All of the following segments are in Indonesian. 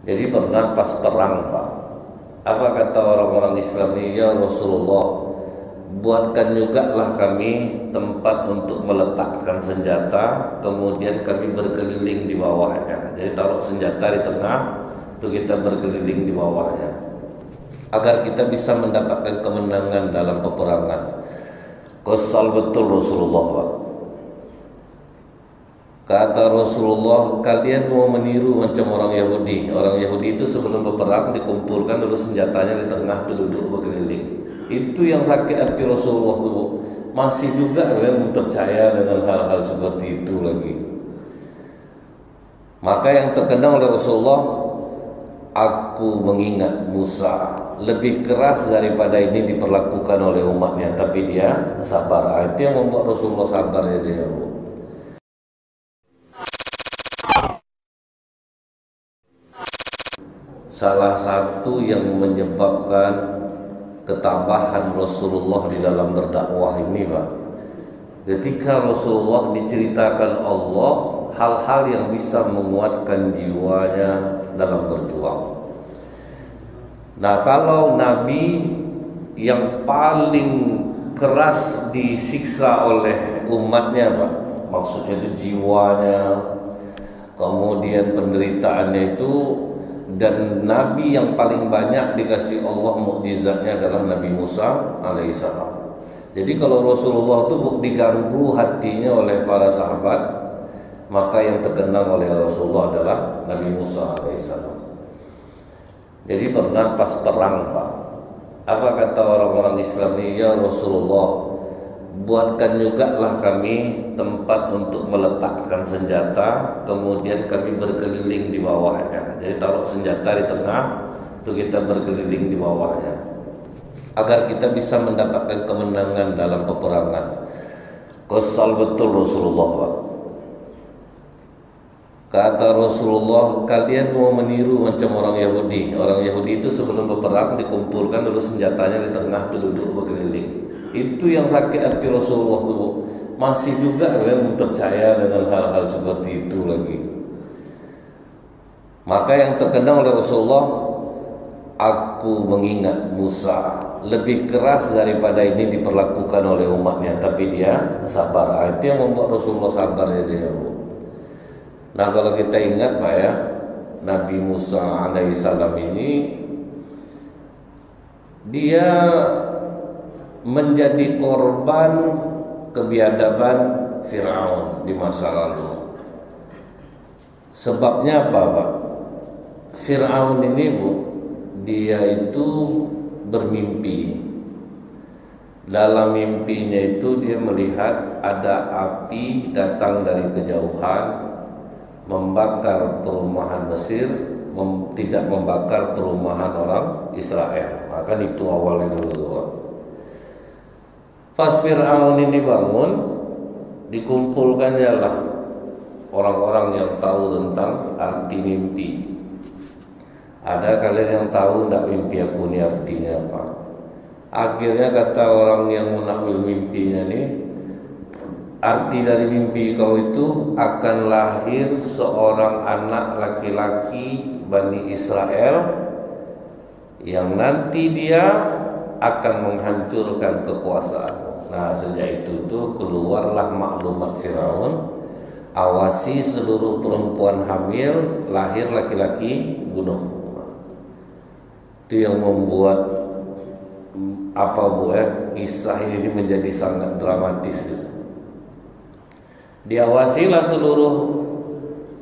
Jadi pernah pas perang, Pak, apa kata orang-orang Islam ini, ya Rasulullah, buatkan juga lah kami tempat untuk meletakkan senjata, kemudian kami berkeliling di bawahnya. Jadi taruh senjata di tengah, itu kita berkeliling di bawahnya, agar kita bisa mendapatkan kemenangan dalam peperangan. Kesal betul Rasulullah, Pak. Kata Rasulullah, kalian mau meniru macam orang Yahudi. Orang Yahudi itu sebelum berperang dikumpulkan dulu senjatanya di tengah, tuh duduk berkeliling. Itu yang sakit hati Rasulullah tuh. Masih juga kalian percaya dengan hal-hal seperti itu lagi. Maka yang terkenal oleh Rasulullah, aku mengingat Musa, lebih keras daripada ini diperlakukan oleh umatnya, tapi dia sabar. Itu yang membuat Rasulullah sabar jadi. Salah satu yang menyebabkan ketabahan Rasulullah di dalam berdakwah ini, Pak, ketika Rasulullah diceritakan Allah hal-hal yang bisa menguatkan jiwanya dalam berjuang. Nah, kalau Nabi yang paling keras disiksa oleh umatnya, Pak, maksudnya itu jiwanya, kemudian penderitaannya itu, dan Nabi yang paling banyak dikasih Allah mukjizatnya adalah Nabi Musa alaihissalam. Jadi kalau Rasulullah itu diganggu hatinya oleh para sahabat, maka yang terkenang oleh Rasulullah adalah Nabi Musa alaihissalam. Jadi pernah pas perang, Pak, apa kata orang-orang Islam ini, ya Rasulullah, buatkan juga lah kami tempat untuk meletakkan senjata, kemudian kami berkeliling di bawahnya. Jadi taruh senjata di tengah, itu kita berkeliling di bawahnya, agar kita bisa mendapatkan kemenangan dalam peperangan. Kesal betul Rasulullah, Pak. Kata Rasulullah, kalian mau meniru macam orang Yahudi. Orang Yahudi itu sebelum berperang dikumpulkan dulu senjatanya di tengah, tuh duduk berkeliling. Itu yang sakit hati Rasulullah tuh. Masih juga kalian percaya dengan hal-hal seperti itu lagi. Maka yang terkenal oleh Rasulullah, aku mengingat Musa, lebih keras daripada ini diperlakukan oleh umatnya, tapi dia sabar. Itu yang membuat Rasulullah sabar jadi. Nah, kalau kita ingat, Pak, ya, Nabi Musa alaihissalam ini dia menjadi korban kebiadaban Fir'aun di masa lalu. Sebabnya apa, Pak? Fir'aun ini, Bu, dia itu bermimpi. Dalam mimpinya itu dia melihat ada api datang dari kejauhan, membakar perumahan Mesir, tidak membakar perumahan orang Israel. Maka itu awalnya dulu. Pas Fir'aun ini bangun, dikumpulkannya lah orang-orang yang tahu tentang arti mimpi. Ada kalian yang tahu enggak mimpi aku ini artinya apa? Akhirnya kata orang yang menakwil mimpinya nih, arti dari mimpi kau itu akan lahir seorang anak laki-laki Bani Israel yang nanti dia akan menghancurkan kekuasaan. Nah, sejak itu tuh keluarlah maklumat Firaun, awasi seluruh perempuan hamil lahir laki-laki bunuh. Itu yang membuat apa, Bu, kisah ini menjadi sangat dramatis. Diawasilah seluruh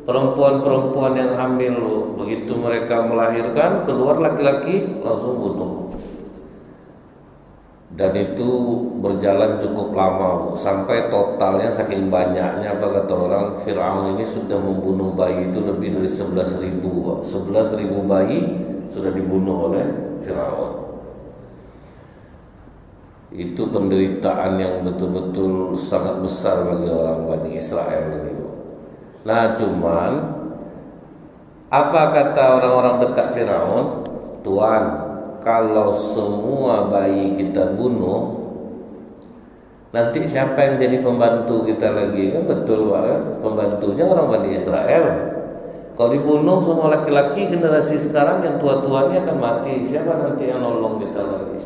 perempuan-perempuan yang hamil. Begitu mereka melahirkan, keluar laki-laki, langsung bunuh. Dan itu berjalan cukup lama, Bu, sampai totalnya saking banyaknya, apa kata orang, Fir'aun ini sudah membunuh bayi itu lebih dari 11.000, Pak. 11.000 bayi sudah dibunuh oleh Fir'aun. Itu penderitaan yang betul-betul sangat besar bagi orang Bani Israel ini. Nah, cuman apa kata orang-orang dekat Firaun? Tuan, kalau semua bayi kita bunuh, nanti siapa yang jadi pembantu kita lagi? Kan betul, Pak, kan? Pembantunya orang Bani Israel. Kalau dibunuh semua laki-laki generasi sekarang yang tua-tuanya akan mati. Siapa nanti yang nolong kita lagi?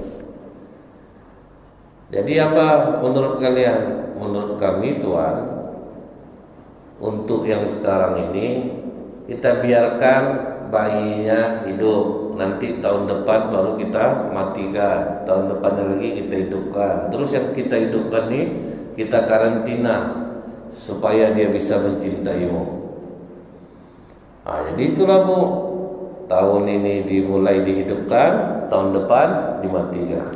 Jadi apa menurut kalian? Menurut kami Tuhan, untuk yang sekarang ini kita biarkan bayinya hidup. Nanti tahun depan baru kita matikan. Tahun depannya lagi kita hidupkan. Terus yang kita hidupkan ini kita karantina supaya dia bisa mencintaimu. Nah, jadi itulah Bu, tahun ini dimulai dihidupkan, tahun depan dimatikan.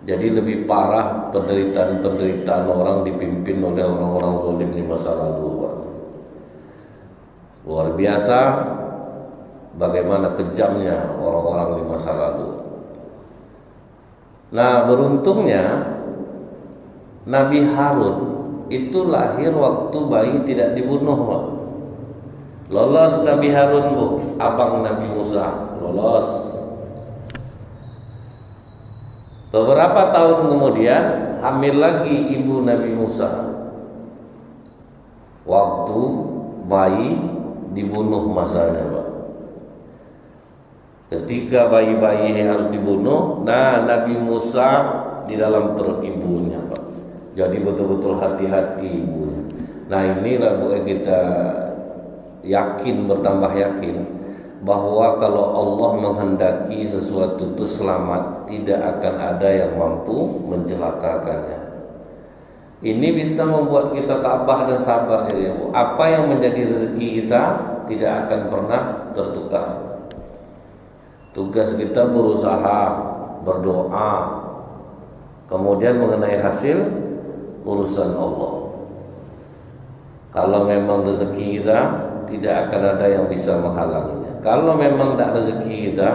Jadi lebih parah penderitaan orang dipimpin oleh orang-orang zalim di masa lalu, Pak. Luar biasa bagaimana kejamnya orang-orang di masa lalu. Nah, beruntungnya Nabi Harun itu lahir waktu bayi tidak dibunuh, Pak. Lolos Nabi Harun, Bu, abang Nabi Musa, lolos. Beberapa tahun kemudian hamil lagi ibu Nabi Musa. Waktu bayi dibunuh masanya, Pak. Ketika bayi-bayi harus dibunuh, nah Nabi Musa di dalam perut ibunya, Pak. Jadi betul-betul hati-hati ibunya. Nah, inilah Bu, kita yakin, bertambah yakin bahwa kalau Allah menghendaki sesuatu itu selamat, tidak akan ada yang mampu mencelakakannya. Ini bisa membuat kita tabah dan sabar. Jadi apa yang menjadi rezeki kita tidak akan pernah tertukar. Tugas kita berusaha, berdoa, kemudian mengenai hasil urusan Allah. Kalau memang rezeki kita, tidak akan ada yang bisa menghalanginya. Kalau memang tidak rezeki kita,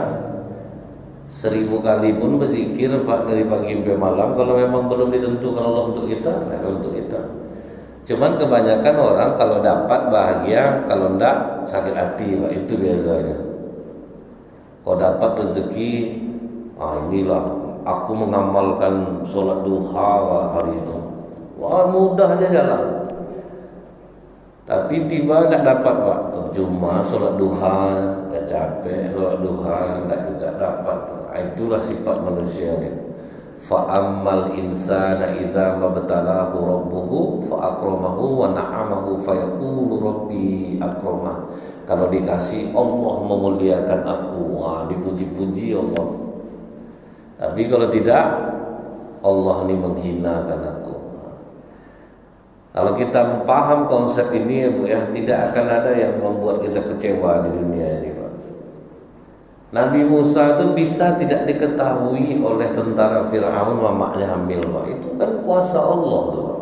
1000 kali pun berzikir, Pak, dari pagi sampai malam, kalau memang belum ditentukan Allah untuk kita, tidak untuk kita. Cuman kebanyakan orang kalau dapat bahagia, kalau tidak sakit hati, Pak. Itu biasanya. Kalau dapat rezeki, inilah aku mengamalkan sholat duha hari itu. Wah, mudah aja jalan. Tapi tiba tidak dapat, Pak. Cuma sholat duha, dah capek sholat duha, tidak juga dapat. Itulah sifat manusia ini. Fa'ammal insana idza mabtalahu rabbuhu fa'akramahu wa na'amahu fayaqulu rabbi akramah. Kalau dikasih Allah memuliakan aku, dipuji-puji Allah. Tapi kalau tidak, Allah ini menghinakan aku. Kalau kita paham konsep ini, ya Bu, ya, tidak akan ada yang membuat kita kecewa di dunia ini, Pak. Nabi Musa itu bisa tidak diketahui oleh tentara Fir'aun mamaknya hamil, Pak. Itu kan kuasa Allah tuh, Pak.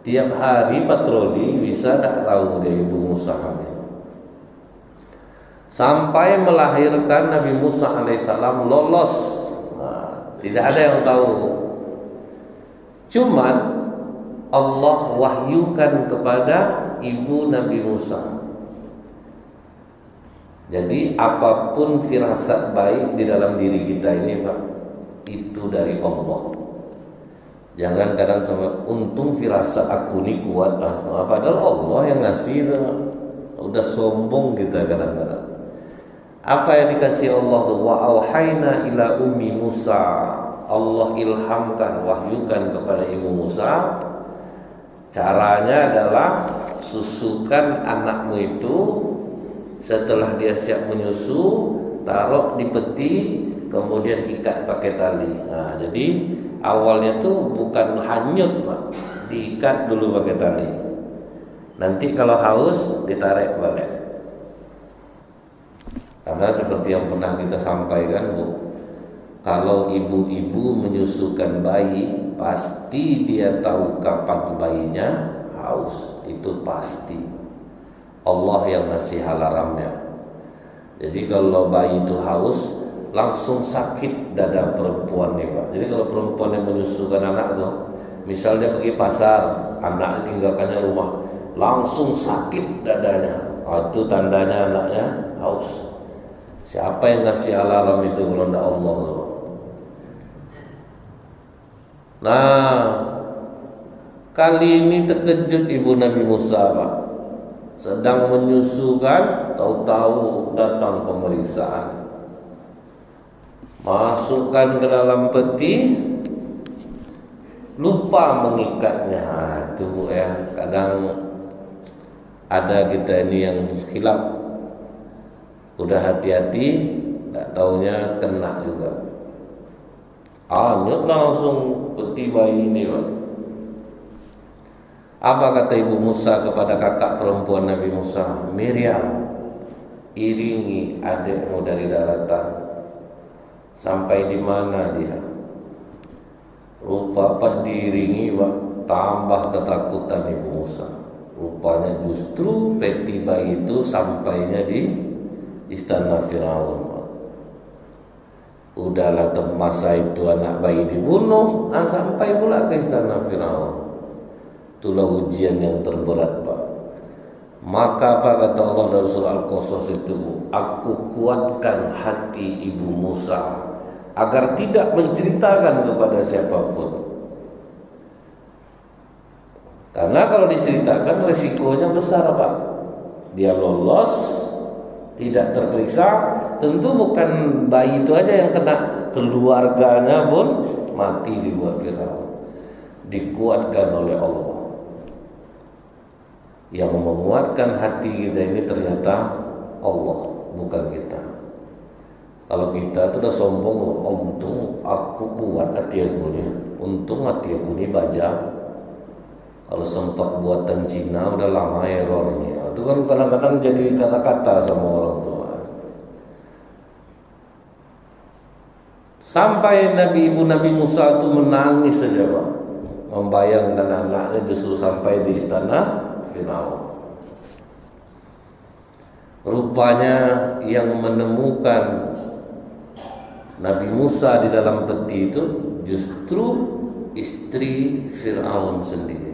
Tiap hari patroli bisa tidak tahu dia ibu Musa hamil. Sampai melahirkan Nabi Musa alaihissalam lolos, tidak ada yang tahu. Cuman Allah wahyukan kepada ibu Nabi Musa. Jadi apapun firasat baik di dalam diri kita ini, Pak, itu dari Allah. Jangan kadang sama untung firasat aku ini kuat, padahal Allah yang ngasih. Udah sombong kita kadang-kadang. Apa yang dikasih Allah tuh? Wa auhayna ila ummi Musa. Allah ilhamkan, wahyukan kepada ibu Musa. Caranya adalah susukan anakmu itu, setelah dia siap menyusu, taruh di peti, kemudian ikat pakai tali. Nah, jadi awalnya tuh bukan hanyut, Pak, diikat dulu pakai tali. Nanti kalau haus ditarik balik. Karena seperti yang pernah kita sampaikan, Bu, kalau ibu-ibu menyusukan bayi, pasti dia tahu kapan bayinya haus. Itu pasti. Allah yang ngasih alarmnya. Jadi kalau bayi itu haus, langsung sakit dada perempuan nih, Pak. Jadi kalau perempuan yang menyusukan anak tuh, misalnya pergi pasar, anak ditinggalkannya rumah, langsung sakit dadanya. Itu tandanya anaknya haus. Siapa yang ngasih alarm itu kalau tidak Allah tuh? Nah, kali ini terkejut ibu Nabi Musa, Pak. sedang menyusukan, tahu-tahu datang pemeriksaan. Masukkan ke dalam peti, lupa mengikatnya. Itu ya, kadang ada kita ini yang khilaf. Udah hati-hati, tak taunya kena juga. Anyut langsung peti bayi ini, Pak. Apa kata Ibu Musa kepada kakak perempuan Nabi Musa? Miriam, iringi adikmu dari daratan. Sampai di mana dia? Rupa pas diiringi, Pak, tambah ketakutan Ibu Musa. Rupanya justru peti bayi itu sampainya di istana Firaun. Udahlah masa itu anak bayi dibunuh, sampai pula ke istana Firaun. Itulah ujian yang terberat, Pak. Maka apa kata Allah dalam surah Al-Qasas itu? Aku kuatkan hati Ibu Musa agar tidak menceritakan kepada siapapun. Karena kalau diceritakan resikonya besar, Pak. Dia lolos, tidak terperiksa, tentu bukan bayi itu aja yang kena, keluarganya pun mati dibuat Firaun. Dikuatkan oleh Allah. Yang menguatkan hati kita ini ternyata Allah, bukan kita. Kalau kita itu udah sombong, untung aku kuat hati aku nih, untung hati aku ini baja. Kalau sempat buatan Cina udah lama errornya. Itu kan kadang-kadang jadi kata-kata sama orang tua. Sampai ibu Nabi Musa itu menangis saja, Pak, membayangkan anaknya justru sampai di istana Firaun. Rupanya yang menemukan Nabi Musa di dalam peti itu justru istri Firaun sendiri.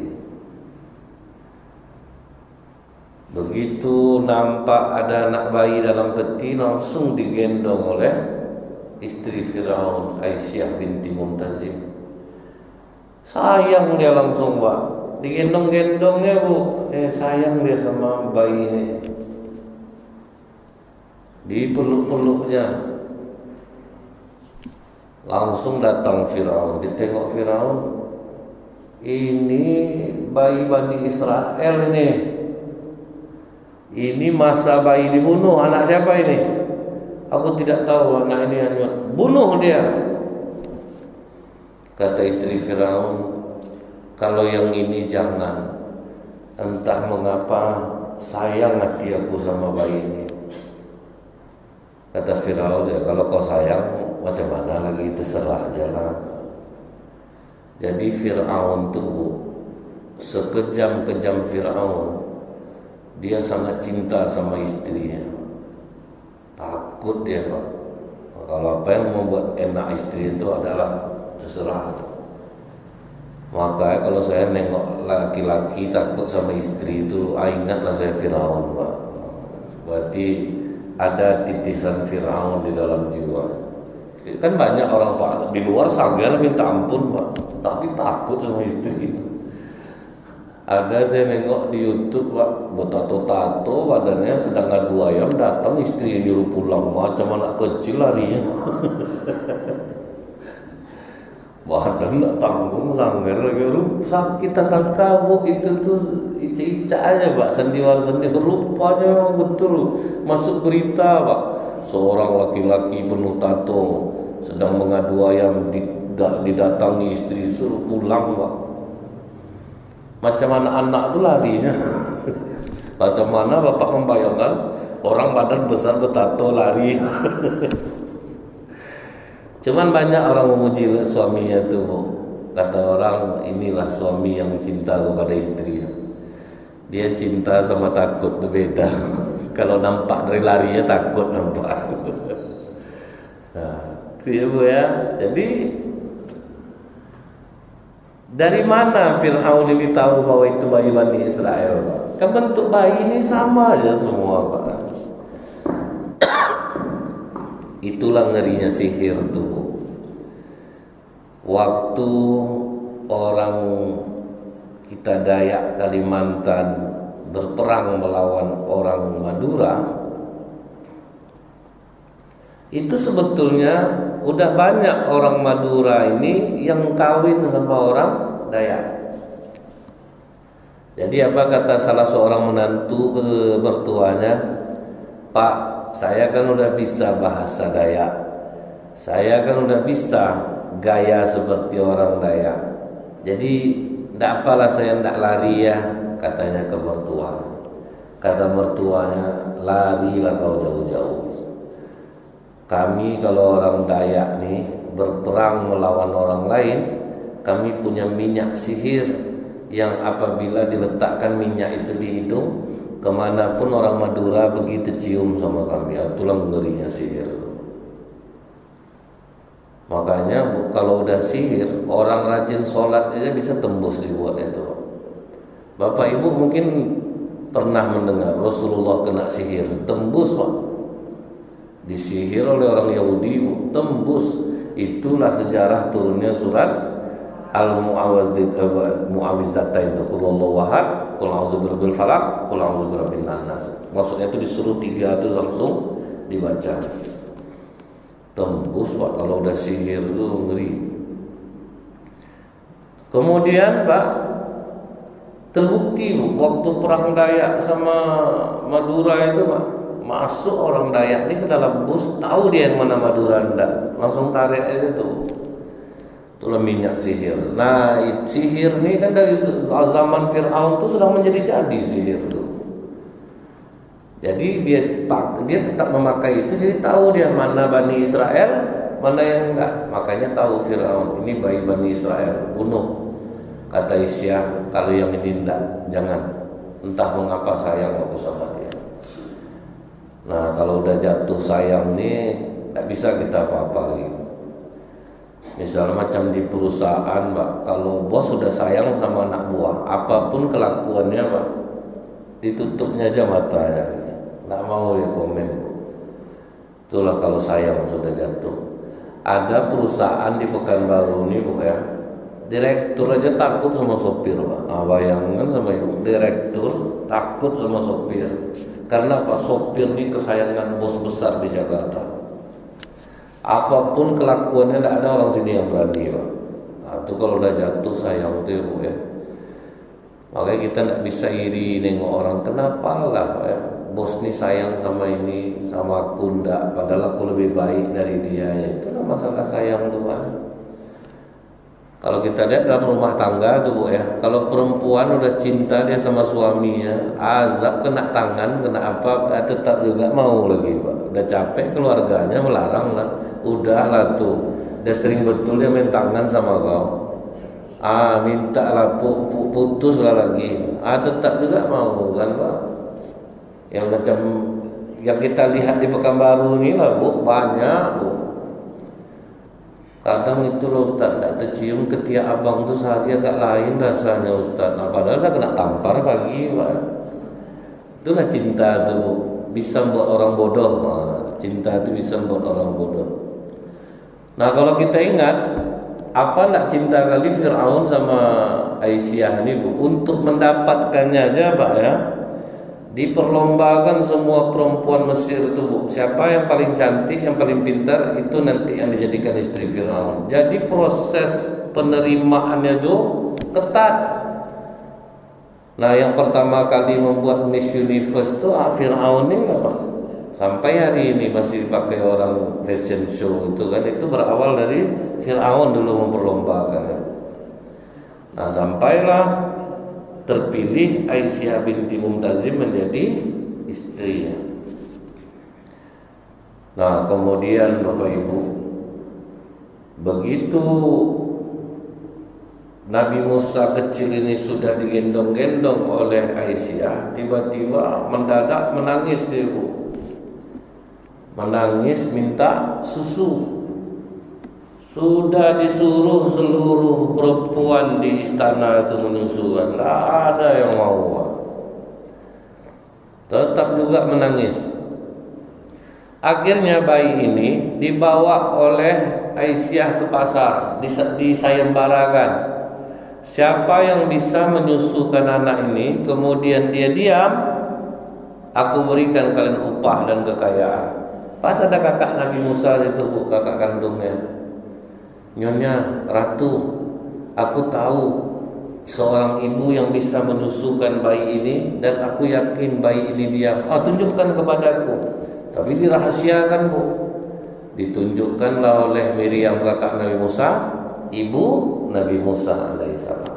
Begitu nampak ada anak bayi dalam peti, langsung digendong oleh istri Firaun, Aisyah binti Mumtazim. Sayang dia langsung, Pak. Digendong-gendongnya, Bu. Sayang dia sama bayi ini. Dipeluk-peluknya. Langsung datang Firaun. Ditengok Firaun, ini bayi Bani Israel ini. Ini masa bayi dibunuh. Anak siapa ini? Aku tidak tahu, anak ini hanya bunuh dia. Kata istri Firaun, kalau yang ini jangan. Entah mengapa sayang hati aku sama bayi ini. Kata Firaun, ya kalau kau sayang macam mana lagi, terserah aja lah. Jadi Firaun tuh sekejam-kejam Firaun, dia sangat cinta sama istrinya. Takut dia, Pak. Kalau apa yang membuat enak istri itu adalah terserah. Maka kalau saya nengok laki-laki takut sama istri itu, ingatlah saya Firaun, Pak. Berarti ada titisan Firaun di dalam jiwa. Kan banyak orang, Pak, di luar sagar minta ampun, Pak, tapi takut sama istri. Ada saya nengok di YouTube, Pak, bertato-tato badannya, sedang ngadu ayam, datang istri yang nyuruh pulang, macam anak kecil larinya. Badan tak tanggung, sanggar lagi. Kita sangka, Bu, itu tuh ica-ica aja, Pak, sandiwara-sandiwara. Rupanya memang betul masuk berita, Pak. Seorang laki-laki penuh tato sedang mengadu ayam, didatangi istri, suruh pulang, Pak. Macam anak-anak itu larinya. Macam mana Bapak membayangkan orang badan besar bertato lari. Cuman banyak orang memuji suaminya tuh, Bu. Kata orang, inilah suami yang cinta kepada istri. Dia cinta sama takut itu beda. Kalau nampak dari larinya takut nampak. Nah, itu ya, Bu, ya. Jadi dari mana Fir'aun ini tahu bahwa itu bayi Bani Israel, Pak? Kan bentuk bayi ini sama aja semua, Pak. Itulah ngerinya sihir tuh. Waktu orang kita Dayak Kalimantan berperang melawan orang Madura, itu sebetulnya udah banyak orang Madura ini yang kawin sama orang Dayak. Jadi apa kata salah seorang menantu ke mertuanya, "Pak, saya kan udah bisa bahasa Dayak, saya kan udah bisa gaya seperti orang Dayak. Jadi ndak apalah saya ndak lari ya," katanya ke mertua. Kata mertuanya, "Larilah kau jauh-jauh. Kami kalau orang Dayak nih berperang melawan orang lain, kami punya minyak sihir yang apabila diletakkan minyak itu di hidung, kemanapun orang Madura begitu cium sama kami." Itulah ngerinya sihir. Makanya kalau udah sihir, orang rajin sholat aja bisa tembus dibuatnya itu. Bapak Ibu mungkin pernah mendengar Rasulullah kena sihir, tembus Pak. Disihir oleh orang Yahudi, tembus. Itulah sejarah turunnya surat Al-Mu'awwizatain, qul huwallahu ahad, qul a'udzu birabbil falaq, qul a'udzu birabbin nas. Maksudnya itu disuruh 3 itu langsung dibaca. Tembus Pak, kalau udah sihir itu ngeri. Kemudian Pak, terbukti waktu perang Dayak sama Madura itu Pak, masuk orang Dayak ini ke dalam bus, tahu dia yang mana Madura enggak, langsung tarik aja tuh. Itulah minyak sihir. Nah, sihir ini kan dari zaman Fir'aun tuh sedang menjadi-jadi sihir tuh. Jadi dia tetap memakai itu, jadi tahu dia mana Bani Israel, mana yang enggak. Makanya tahu Fir'aun ini bayi Bani Israel, bunuh. Kata Isyah, kalau yang ini enggak, jangan. Entah mengapa sayang aku sama dia. Nah, kalau udah jatuh sayang nih, enggak bisa kita apa-apa lagi. Misalnya macam di perusahaan Pak, kalau bos sudah sayang sama anak buah, apapun kelakuannya Pak, ditutupnya aja matanya, nggak mau dia komen. Itulah kalau sayang sudah jatuh. Ada perusahaan di Pekanbaru ini Bu ya, direktur aja takut sama sopir Pak. Bayangkan sama ibu, direktur takut sama sopir. Karena Pak, sopir ini kesayangan bos besar di Jakarta. Apapun kelakuannya tidak ada orang sini yang berani Pak. Nah, itu kalau udah jatuh sayang tuh Bu ya. Makanya kita tidak bisa iri nengok orang, kenapa lah ya, bos nih sayang sama ini, sama aku enggak, padahal aku lebih baik dari dia. Itulah masalah sayang tuh Pak. Kalau kita lihat dalam rumah tangga tuh Bu ya, kalau perempuan udah cinta dia sama suaminya, azab kena tangan, kena apa, tetap juga mau lagi Pak. Udah capek keluarganya melarang lah, udahlah tuh, udah sering betul dia main tangan sama kau, minta lah putus lah lagi, tetap juga mau kan Pak. Yang macam yang kita lihat di Pekanbaru ini lah Bu, banyak Bu. Kadang itu loh Ustaz, tidak tercium ketiak abang tuh sehari agak lain rasanya Ustaz. Nah, padahal dah kena tampar pagi Pak. Itulah cinta tuh Bu, bisa membuat orang bodoh. Cinta itu bisa membuat orang bodoh. Nah, kalau kita ingat, apa nak cinta kali Fir'aun sama Aisyah ini Bu, untuk mendapatkannya aja Pak ya, diperlombakan semua perempuan Mesir itu Bu. Siapa yang paling cantik, yang paling pintar, itu nanti yang dijadikan istri Fir'aun. Jadi proses penerimaannya itu ketat. Nah, yang pertama kali membuat Miss Universe itu Fir'aun ini Pak. Sampai hari ini masih dipakai orang fashion show itu kan, itu berawal dari Fir'aun dulu memperlombakan. Nah, sampailah terpilih Aisyah binti Mumtazim menjadi istrinya. Nah, kemudian Bapak Ibu, begitu Nabi Musa kecil ini sudah digendong-gendong oleh Aisyah, tiba-tiba mendadak menangis dia Bu. Menangis minta susu. Sudah disuruh seluruh perempuan di istana itu menyusukan, tidak ada yang mau. Tetap juga menangis. Akhirnya bayi ini dibawa oleh Aisyah ke pasar, disayembarakan. siapa yang bisa menyusukan anak ini kemudian dia diam, aku berikan kalian upah dan kekayaan. Pas ada kakak Nabi Musa itu, Bu, kakak kandungnya. Nyonya Ratu, aku tahu seorang ibu yang bisa menyusukan bayi ini dan aku yakin bayi ini diam. Tunjukkan kepadaku. Tapi dirahasiakan, Bu. Ditunjukkanlah oleh Miriam kakak Nabi Musa, ibu Nabi Musa alaihissalam.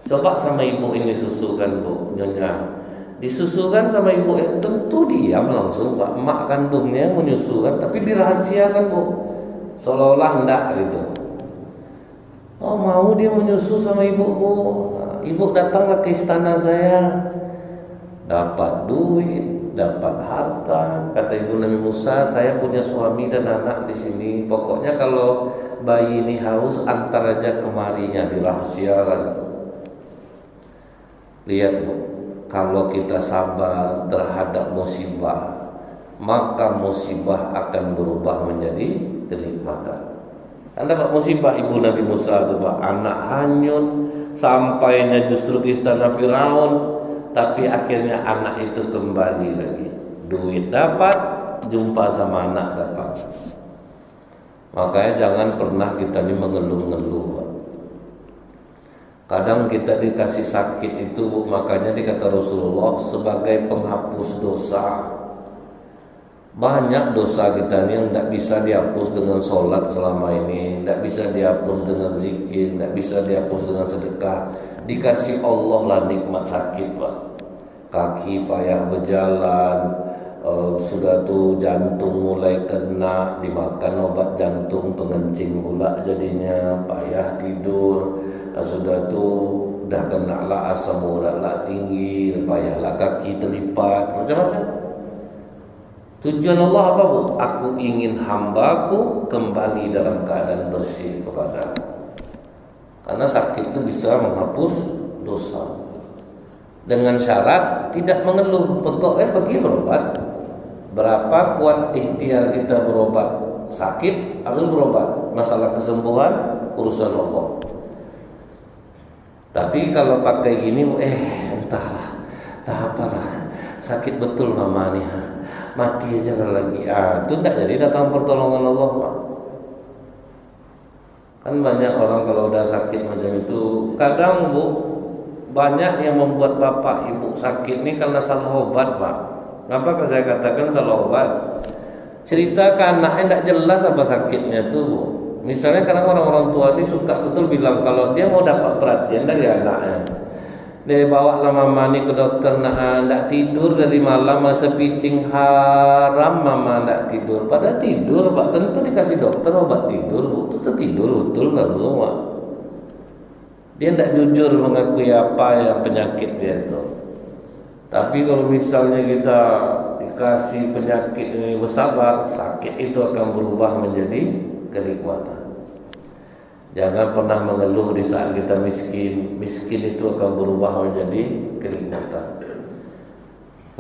Coba sama ibu ini susukan, Bu, Nyonya. Disusukan sama ibu, tentu diam langsung, Pak. Emak kandungnya menyusukan, tapi dirahasiakan, Bu. Seolah-olah enggak gitu. Oh, mau dia menyusu sama ibu, Bu. Ibu datanglah ke istana saya. Dapat duit, dapat harta. Kata ibu Nabi Musa, saya punya suami dan anak di sini. Pokoknya kalau bayi ini haus, antar aja kemarinya, dirahasiakan. Lihat, Bu, kalau kita sabar terhadap musibah, maka musibah akan berubah menjadi kenikmatan. Anda Pak, musibah ibu Nabi Musa itu, Pak, anak hanyut, sampainya justru ke istana Firaun, tapi akhirnya anak itu kembali lagi. Duit dapat, jumpa sama anak dapat. Makanya jangan pernah kita ini mengeluh-ngeluh, Pak. Kadang kita dikasih sakit itu, Bu, makanya dikata Rasulullah sebagai penghapus dosa. Banyak dosa kita ini yang tidak bisa dihapus dengan sholat selama ini, tidak bisa dihapus dengan zikir, tidak bisa dihapus dengan sedekah. Dikasih Allah lah nikmat sakit, Pak. Kaki payah berjalan, sudah tuh jantung mulai kena, dimakan obat jantung pengencing pula jadinya, payah tidur, sudah tuh udah kena lah asam urat lah tinggi, payahlah kaki terlipat, macam-macam. Tujuan Allah apa, Bu? Aku ingin hambaku kembali dalam keadaan bersih kepadaku. Karena sakit itu bisa menghapus dosa. Dengan syarat tidak mengeluh. Pokoknya pergi berobat. Berapa kuat ikhtiar kita berobat sakit, harus berobat. Masalah kesembuhan urusan Allah. Tapi kalau pakai gini, entahlah, tak apalah, sakit betul mama nih, mati aja lagi. Itu tidak jadi datang pertolongan Allah, Pak. Kan banyak orang kalau udah sakit macam itu, kadang, Bu, banyak yang membuat bapak ibu sakit ini karena salah obat, Pak. Kenapa saya katakan salah obat? Cerita ke anaknya tidak jelas apa sakitnya tuh, Bu. Misalnya kadang orang-orang tua ini suka betul bilang kalau dia mau dapat perhatian dari anaknya, dia bawa lah mama ni ke dokter, nak tidur dari malam, masa pitching haram mama nak tidur. Pada tidur, Pak, tentu dikasih dokter obat tidur, Bu. Itu tidur betul lah semua. Dia tidak jujur mengakui apa yang penyakit dia itu. Tapi kalau misalnya kita dikasih penyakit ini bersabar, sakit itu akan berubah menjadi kenikmatan. Jangan pernah mengeluh di saat kita miskin. Miskin itu akan berubah menjadi kenikmatan.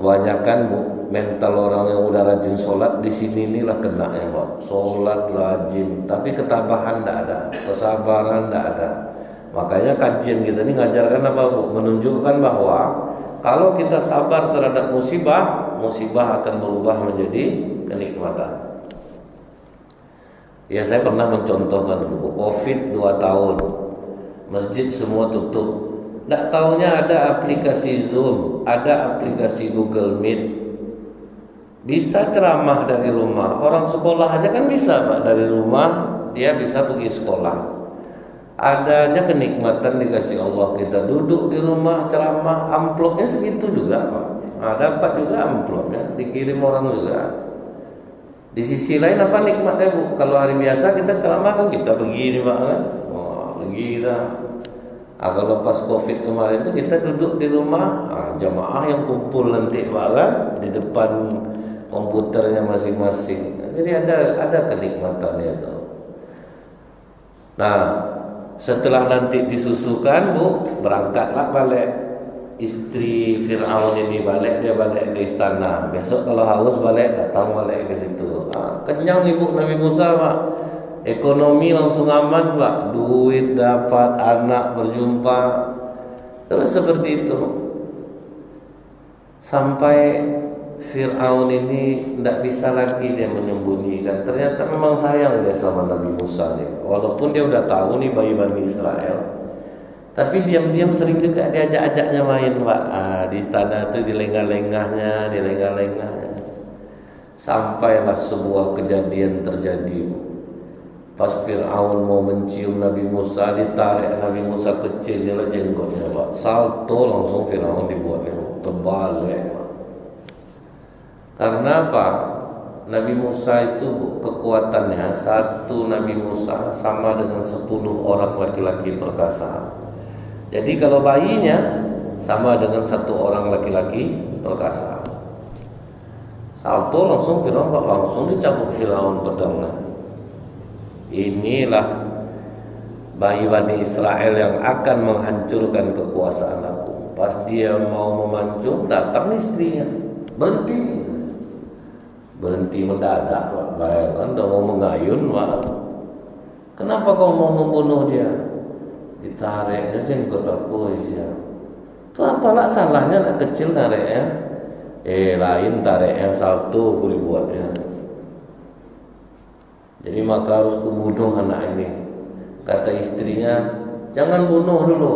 Kebanyakan, Bu, mental orang yang udah rajin sholat di sini inilah kena ya, Pak. Sholat rajin, tapi ketabahan tidak ada, kesabaran tidak ada. Makanya kajian kita ini ngajarkan apa, Bu? Menunjukkan bahwa kalau kita sabar terhadap musibah, musibah akan berubah menjadi kenikmatan. Ya, saya pernah mencontohkan dulu COVID 2 tahun, masjid semua tutup. Tidak tahunya ada aplikasi Zoom, ada aplikasi Google Meet. Bisa ceramah dari rumah. Orang sekolah aja kan bisa, Pak, dari rumah dia bisa pergi sekolah. Ada aja kenikmatan dikasih Allah, kita duduk di rumah ceramah, amplopnya segitu juga, Pak. Dapat juga amplopnya, dikirim orang juga. Di sisi lain apa nikmatnya, Bu? Kalau hari biasa kita ceramah kan kita begini, Pak, kan? Pergi kita. Kalau pas COVID kemarin itu kita duduk di rumah, jamaah yang kumpul nanti, Pak, kan? Di depan komputernya masing-masing. Jadi ada kenikmatannya itu. Nah, setelah nanti disusukan, Bu, berangkatlah balik. Istri Fir'aun ini dia balik ke istana. Besok kalau haus datang balik ke situ. Kenyang ibu Nabi Musa, Pak. Ekonomi langsung aman, Pak. Duit dapat, anak berjumpa. Terus seperti itu. Sampai Fir'aun ini tidak bisa lagi dia menyembunyikan. Ternyata memang sayang dia sama Nabi Musa nih. Walaupun dia udah tahu nih bayi Bani Israel, tapi diam-diam sering juga diajak-ajaknya main, Pak. Di istana itu dilengah-lengahnya. Sampailah sebuah kejadian terjadi. Pas Fir'aun mau mencium Nabi Musa, ditarik Nabi Musa kecil, dia lah jenggotnya, Pak. Salto langsung Fir'aun dibuatnya tebal, Pak. Karena apa? Nabi Musa itu kekuatannya, satu Nabi Musa sama dengan 10 orang laki-laki perkasa. Jadi kalau bayinya sama dengan 1 orang laki-laki perkasa. Salto langsung Firaun, langsung dicabut Firaun pedangnya. Inilah bayi Bani Israel yang akan menghancurkan kekuasaan aku. Pas dia mau memancung, datang istrinya, berhenti mendadak, Pak. Bayangkan udah mau mengayun, Pak. Kenapa kau mau membunuh dia? Ditariknya jenggot aku, ya. Itu apalah salahnya anak kecil nariknya? Lain tariknya salto aku dibuatnya. Jadi maka harus kubunuh anak ini. Kata istrinya, jangan bunuh dulu.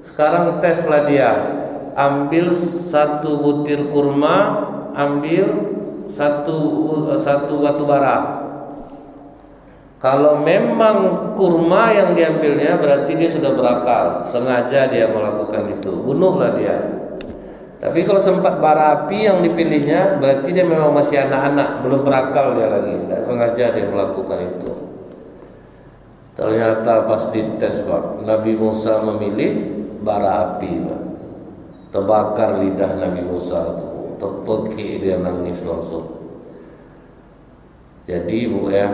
Sekarang teslah dia. Ambil 1 butir kurma, ambil satu batu bara. Kalau memang kurma yang diambilnya, berarti dia sudah berakal, sengaja dia melakukan itu, bunuhlah dia. Tapi kalau sempat bara api yang dipilihnya, berarti dia memang masih anak-anak, belum berakal dia lagi, tidak sengaja dia melakukan itu. Ternyata pas dites, Pak, Nabi Musa memilih bara api, Pak. Terbakar lidah Nabi Musa itu, terpekik dia nangis langsung. Jadi Bu ya,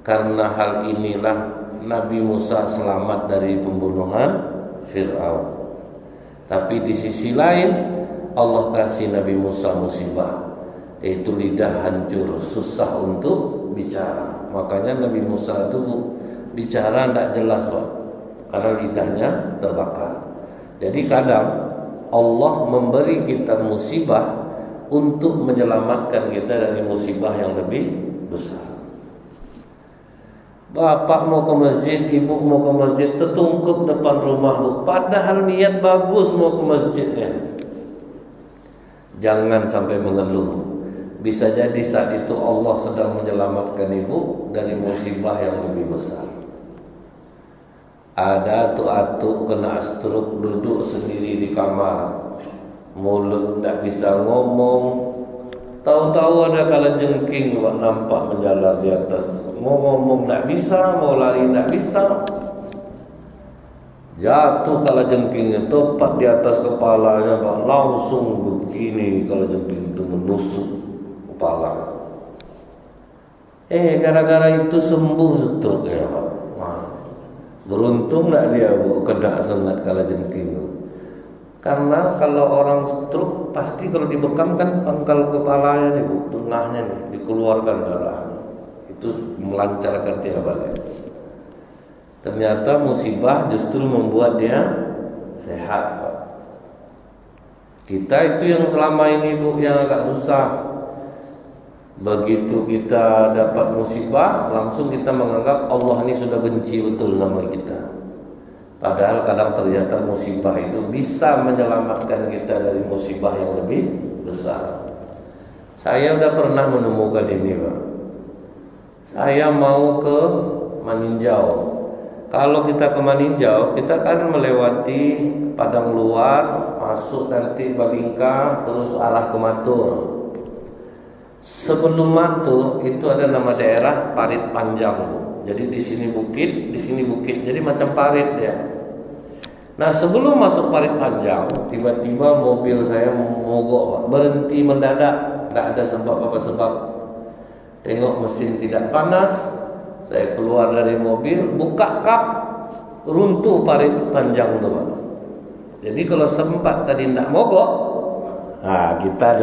karena hal inilah Nabi Musa selamat dari pembunuhan Fir'aun. Tapi di sisi lain Allah kasih Nabi Musa musibah, yaitu lidah hancur, susah untuk bicara. Makanya Nabi Musa itu bicara tidak jelas, Pak, karena lidahnya terbakar. Jadi kadang Allah memberi kita musibah untuk menyelamatkan kita dari musibah yang lebih besar. Bapak mau ke masjid, ibu mau ke masjid, tertungkup depan rumah, Bu. Padahal niat bagus mau ke masjidnya. Jangan sampai mengeluh. Bisa jadi saat itu Allah sedang menyelamatkan ibu dari musibah yang lebih besar. Ada atuk kena stroke, duduk sendiri di kamar, mulut tak bisa ngomong. Tahu-tahu ada kalajengking nampak menjalar di atas. Mau ngomong tak bisa, mau lari tak bisa. Jatuh kalajengkingnya tepat di atas kepalanya, Pak. Langsung begini kalajengking itu menusuk kepala. Gara-gara itu sembuh stroke ya, Pak. Beruntung tak dia, Bu, kena sengat kalajengking. Karena kalau orang stroke pasti kalau dibekam kan pangkal kepalanya nih, Bu, tengahnya nih dikeluarkan darah. Itu melancarkan dia balik. Ternyata musibah justru membuat dia sehat, Pak. Kita itu yang selama ini, Bu, yang agak susah. Begitu kita dapat musibah, langsung kita menganggap Allah ini sudah benci betul sama kita. Padahal kadang ternyata musibah itu bisa menyelamatkan kita dari musibah yang lebih besar. Saya sudah pernah menemukan ini, Pak. Saya mau ke Maninjau. Kalau kita ke Maninjau, kita kan melewati Padang Luar, masuk nanti Babingka, terus arah ke Matur. Sebelum Matur itu ada nama daerah Parit Panjang, Bu. Jadi di sini bukit, di sini bukit. Jadi macam parit ya. Nah, sebelum masuk Parit Panjang, tiba-tiba mobil saya mogok, Pak. Berhenti mendadak, tidak ada sebab apa sebab. Tengok mesin tidak panas, saya keluar dari mobil, buka kap, runtuh Parit Panjang itu, Pak. Jadi kalau sempat tadi tidak mogok, nah kita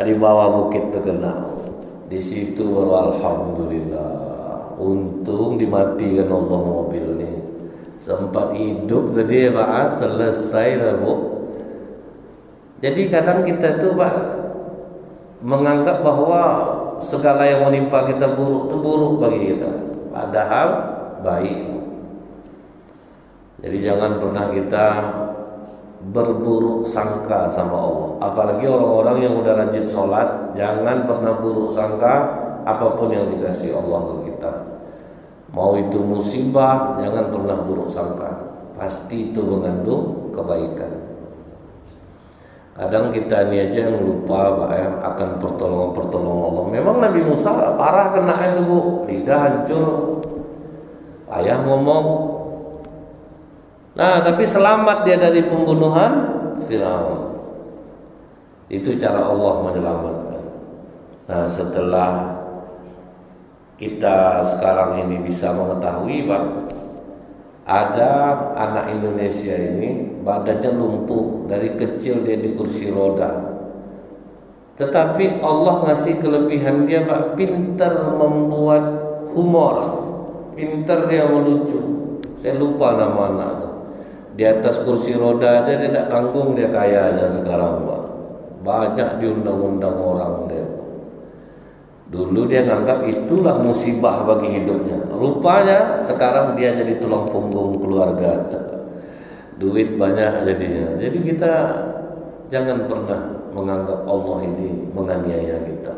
di bawah bukit terkena. Di situ baru alhamdulillah, untung dimatikan Allah mobil ini. Sempat hidup tadi Pak, selesai lah Bu. Jadi kadang kita tuh Pak menganggap bahwa segala yang menimpa kita buruk itu buruk bagi kita, padahal baik. Jadi jangan pernah kita berburuk sangka sama Allah. Apalagi orang-orang yang udah rajin sholat, jangan pernah buruk sangka apapun yang dikasih Allah ke kita. Mau itu musibah, jangan pernah buruk sangka. Pasti itu mengandung kebaikan. Kadang kita ini aja yang lupa Pak ya, akan pertolongan Allah. Memang Nabi Musa parah kena itu Bu, lidah hancur, payah ngomong. Nah, tapi selamat dia dari pembunuhan Firaun. Itu cara Allah menyelamatkan. Nah, setelah kita sekarang ini bisa mengetahui Pak, ada anak Indonesia ini badannya lumpuh, dari kecil dia di kursi roda. Tetapi Allah ngasih kelebihan dia Pak, pintar membuat humor, pintar dia melucu. Saya lupa nama anak. Di atas kursi roda aja dia tidak tanggung, dia kaya aja sekarang Pak. Banyak diundang-undang orang dia. Dulu dia nganggap itulah musibah bagi hidupnya. Rupanya sekarang dia jadi tulang punggung keluarga. Duit banyak jadinya. Jadi kita jangan pernah menganggap Allah ini menganiaya kita.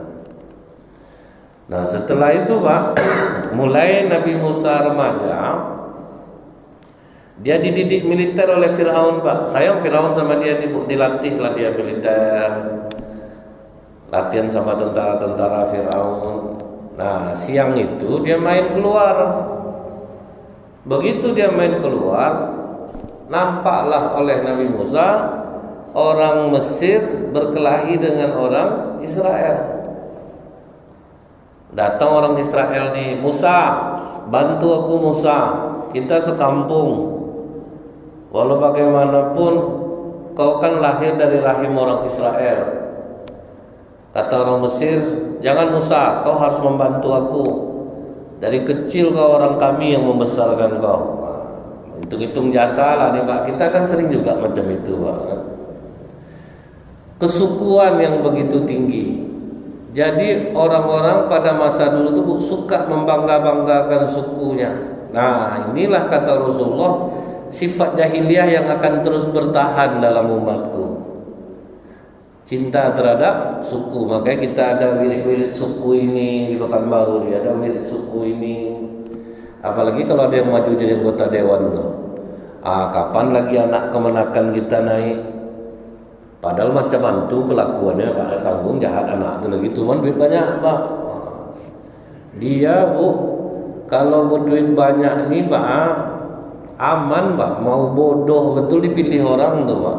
Nah setelah itu Pak, mulai Nabi Musa remaja, dia dididik militer oleh Firaun Pak. Sayang Firaun sama dia dilatih lah dia militer, latihan sama tentara-tentara Firaun. Nah siang itu dia main keluar. Begitu dia main keluar, nampaklah oleh Nabi Musa orang Mesir berkelahi dengan orang Israel. Datang orang Israel nih, Musa, bantu aku Musa, kita sekampung. Walau bagaimanapun kau kan lahir dari rahim orang Israel. Kata orang Mesir, jangan Musa, kau harus membantu aku. Dari kecil kau orang kami yang membesarkan kau. Hitung-hitung jasa lah nih Pak. Kita kan sering juga macam itu Pak. Kesukuan yang begitu tinggi. Jadi orang-orang pada masa dulu tuh suka membangga-banggakan sukunya. Nah inilah kata Rasulullah, sifat jahiliyah yang akan terus bertahan dalam umatku. Cinta terhadap suku. Makanya kita ada wirid-wirid suku ini di Pekanbaru, dia ada wirid suku ini. Apalagi kalau ada yang maju jadi anggota dewan tuh. Kapan lagi anak kemenakan kita naik? Padahal macam mantu kelakuannya pada tanggung jahat anak itu lagi, cuman duit banyak Pak. Dia Bu, kalau berduit banyak nih Pak, aman Pak, mau bodoh betul dipilih orang tuh Pak.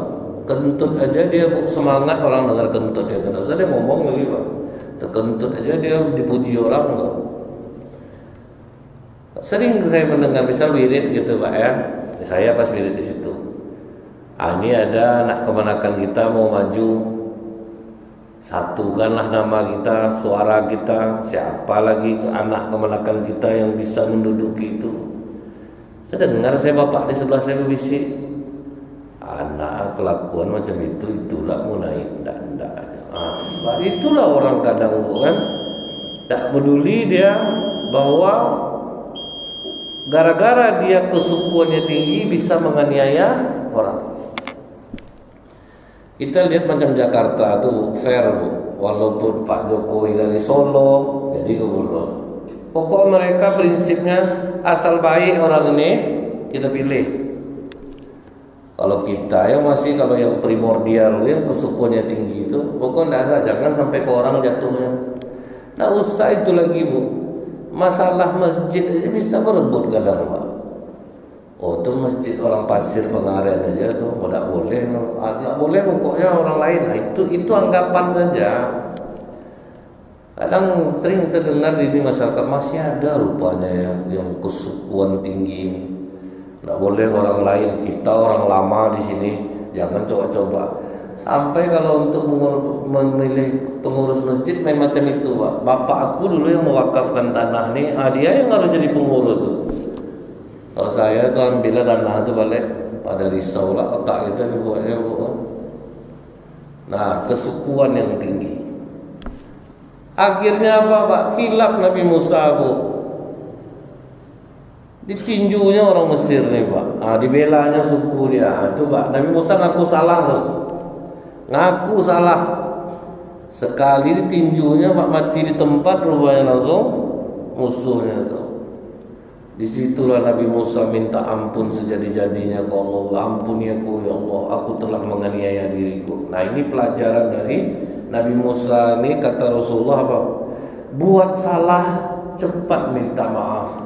Kentut aja dia Bu, semangat orang dengar kentut dia, tidak usah dia ngomong lagi Pak. Terkentut aja dia dipuji orang tuh. Sering saya mendengar misal wirid gitu Pak ya. Saya pas wirid di situ. Ini ada anak kemenakan kita mau maju, satukanlah nama kita, suara kita. Siapa lagi anak kemenakan kita yang bisa menduduki itu? Saya dengar saya bapak di sebelah saya berbisik, anak kelakuan macam itu, itulah mau naik, enggak. Itulah orang kadang bukan, tak peduli dia bahwa gara-gara dia kesukuannya tinggi bisa menganiaya orang. Kita lihat macam Jakarta tuh fair Bu, walaupun Pak Jokowi dari Solo jadi gubernur. Pokok mereka prinsipnya asal baik orang ini kita pilih. Kalau kita yang masih kalau yang primordial yang kesukuannya tinggi itu, pokok enggak ada, jangan sampai ke orang jatuhnya. Nah usah itu lagi Bu. Masalah masjid aja bisa berebut kadang Pak. Oh itu masjid orang Pasir Pengarean aja tuh, tidak boleh pokoknya orang lain. Nah, itu anggapan saja. Kadang sering kita dengar di masyarakat masih ada rupanya yang kesukuan tinggi ini. Tidak boleh orang lain, kita orang lama di sini jangan coba-coba. Sampai kalau untuk memilih pengurus masjid main macam itu, Pak. Bapak aku dulu yang mewakafkan tanah nih, dia yang harus jadi pengurus. Kalau saya itu ambillah tanah itu balik pada risau lah, otak kita dibuatnya, Bu. Nah, kesukuan yang tinggi. Akhirnya apa, Pak? Khilaf Nabi Musa, Bu. Ditinjunya orang Mesir nih, Pak. Dibelanya suku dia. Itu, Pak. Nabi Musa ngaku salah tuh. Ngaku salah. Sekali ditinjunya, Pak, mati di tempat, rupanya langsung musuhnya tuh. Disitulah Nabi Musa minta ampun sejadi-jadinya ke Allah. Ampuni aku ya Allah, aku telah menganiaya diriku. Nah, ini pelajaran dari Nabi Musa ini, kata Rasulullah apa? Buat salah cepat minta maaf,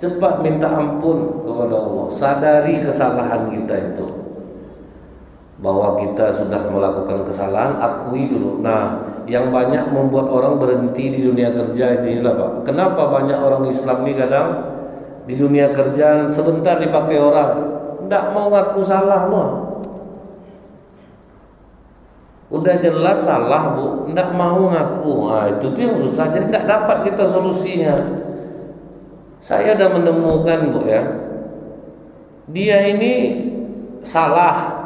cepat minta ampun kepada Allah. Sadari kesalahan kita itu, bahwa kita sudah melakukan kesalahan, akui dulu. Nah, yang banyak membuat orang berhenti di dunia kerja inilah, Pak. Kenapa banyak orang Islam ini kadang di dunia kerja sebentar dipakai orang, tidak mau ngaku salah, mah. Udah jelas salah, Bu, tidak mau ngaku. Nah, itu tuh yang susah. Jadi tidak dapat kita solusinya. Saya sudah menemukan, Bu, ya, dia ini salah.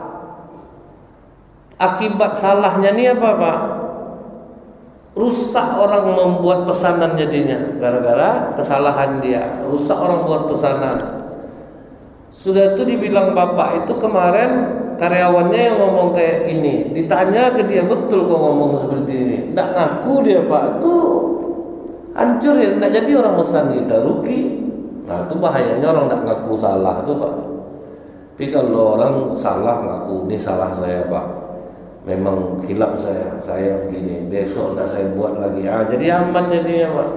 Akibat salahnya ini apa, Pak? Rusak orang membuat pesanan jadinya. Gara-gara kesalahan dia, rusak orang buat pesanan. Sudah itu dibilang bapak itu kemarin karyawannya yang ngomong kayak ini. Ditanya ke dia, betul kok ngomong seperti ini? Nggak ngaku dia, Pak. Tuh hancur ya. Nggak jadi orang pesan kita, rugi. Nah, itu bahayanya orang nggak ngaku salah tuh, Pak. Tapi kalau orang salah ngaku, ini salah saya, Pak, memang khilaf saya begini, besok tidak saya buat lagi. Jadi aman jadinya, Pak.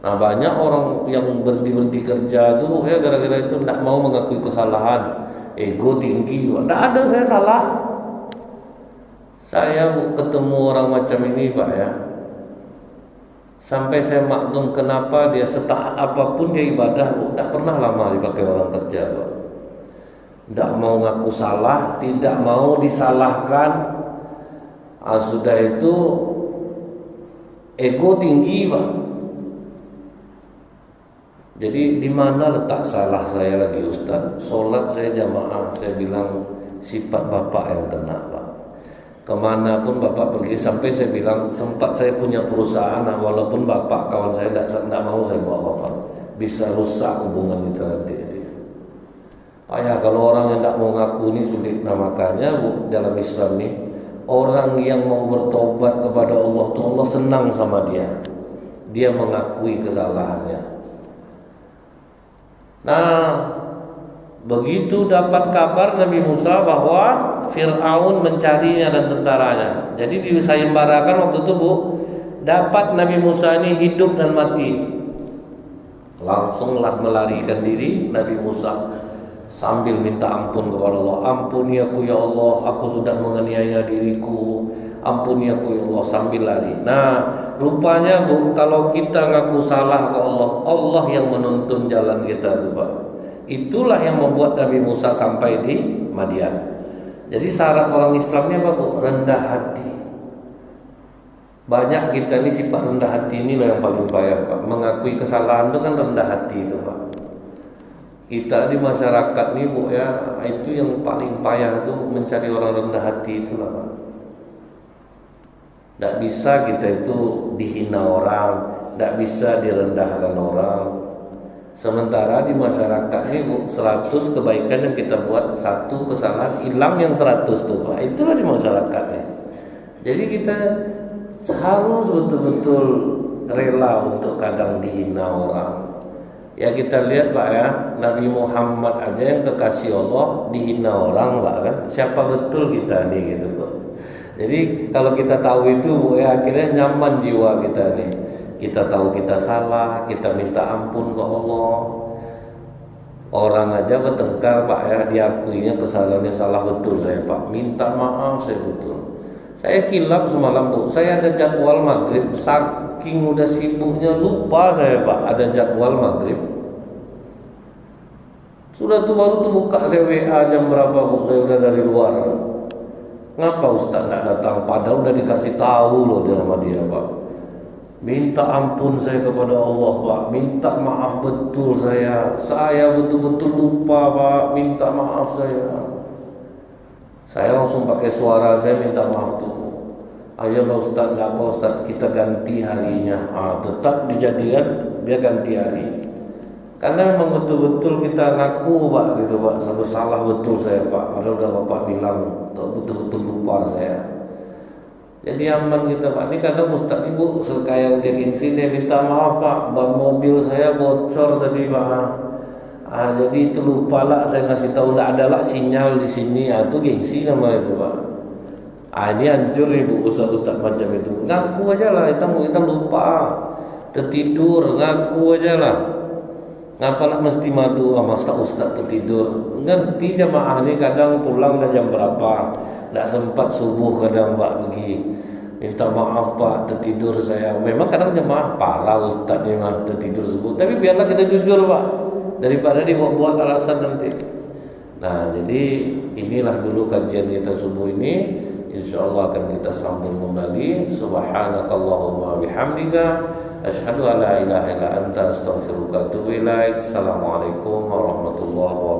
Nah, banyak orang yang berhenti kerja tuh ya gara-gara itu tidak mau mengakui kesalahan, ego tinggi, Pak. Tidak ada saya salah. Saya, Bu, ketemu orang macam ini, Pak, ya, sampai saya maklum kenapa dia setaat apapun dia ibadah, Bu, tidak pernah lama dipakai orang kerja, Pak. Tidak mau ngaku salah, tidak mau disalahkan. Sudah itu ego tinggi, Pak. Jadi di mana letak salah saya lagi, Ustaz? Sholat saya jamaah, saya bilang sifat bapak yang kena, Pak. Kemanapun bapak pergi, sampai saya bilang sempat saya punya perusahaan, walaupun bapak kawan saya tidak mau saya bawa bapak, bisa rusak hubungan kita nanti. Ya, kalau orang yang tidak mau ngaku ini sulit. Nah, makanya, Bu, dalam Islam nih, orang yang mau bertobat kepada Allah tuh Allah senang sama dia. Dia mengakui kesalahannya. Nah, begitu dapat kabar Nabi Musa bahwa Fir'aun mencarinya dan tentaranya. Jadi disayembarakan waktu itu, Bu, dapat Nabi Musa ini hidup dan mati. Langsunglah melarikan diri Nabi Musa sambil minta ampun kepada Allah. Ampuni aku ya Allah, aku sudah menganiaya diriku. Ampuni aku ya Allah, sambil lari. Nah, rupanya, Bu, kalau kita ngaku salah ke Allah, Allah yang menuntun jalan kita, Bu, Pak. Itulah yang membuat Nabi Musa sampai di Madian. Jadi syarat orang Islamnya apa, Bu? Rendah hati. Banyak kita ini sifat rendah hati ini yang paling payah, Pak. Mengakui kesalahan itu kan rendah hati itu, Pak. Kita di masyarakat nih, Bu, ya, itu yang paling payah tuh mencari orang rendah hati itulah, Pak. Tidak bisa kita itu dihina orang, tidak bisa direndahkan orang. Sementara di masyarakat nih, Bu, 100 kebaikan yang kita buat, 1 kesalahan hilang yang 100 tuh, Pak. Itulah di masyarakatnya. Jadi kita harus betul-betul rela untuk kadang dihina orang. Ya, kita lihat, Pak, ya, Nabi Muhammad aja yang kekasih Allah dihina orang, Pak, kan? Siapa betul kita nih, gitu, Pak. Jadi kalau kita tahu itu, Bu, ya, akhirnya nyaman jiwa kita nih. Kita tahu kita salah, kita minta ampun ke Allah. Orang aja bertengkar, Pak, ya, diakuinya kesalahannya salah, betul saya, Pak, minta maaf saya, betul. Saya khilaf semalam, Bu. Saya ada jadwal maghrib, saking udah sibuknya lupa saya, Pak, ada jadwal maghrib. Sudah tuh baru tuh buka saya WA jam berapa, Bu, saya udah dari luar. Ngapa Ustaz tidak datang? Padahal udah dikasih tahu loh sama dia, Pak. Minta ampun saya kepada Allah, Pak. Minta maaf betul saya. Saya betul-betul lupa, Pak. Minta maaf saya. Saya langsung pakai suara saya minta maaf tuh. Ayolah Ustaz, nggak apa Ustaz, kita ganti harinya. Tetap dijadikan dia ganti hari. Karena memang betul-betul kita ngaku, Pak, gitu, Pak. Salah betul saya, Pak. Padahal udah Bapak bilang, betul-betul lupa saya. Jadi aman kita, Pak. Ini kadang Ustaz Ibu kayak dia gengsi, dia minta maaf, Pak. Ban mobil saya bocor tadi, Pak. Jadi itu lupa lah, saya ngasih tahu nggak ada lah sinyal di sini. Itu gengsi nama itu, Pak. Ini hancur Ibu Ustaz-Ustaz macam itu. Ngaku aja lah, kita lupa, tertidur, ngaku aja lah. Ngapalah mesti malu masa Ustaz tertidur? Ngerti jamaah ni kadang pulang dah jam berapa, tak sempat subuh kadang Pak pergi. Minta maaf Pak, tertidur saya. Memang kadang jamaah parah Ustaz ni mah tertidur subuh. Tapi biarlah kita jujur Pak, daripada dibuat-buat alasan nanti. Nah, jadi inilah dulu kajian kita subuh ini. InsyaAllah akan kita sambung kembali. Subhanakallahumma bihamdika asyhadu an la ilaha illa anta astaghfiruka wa atubu ilaik. Assalamualaikum warahmatullahi wabarakatuh.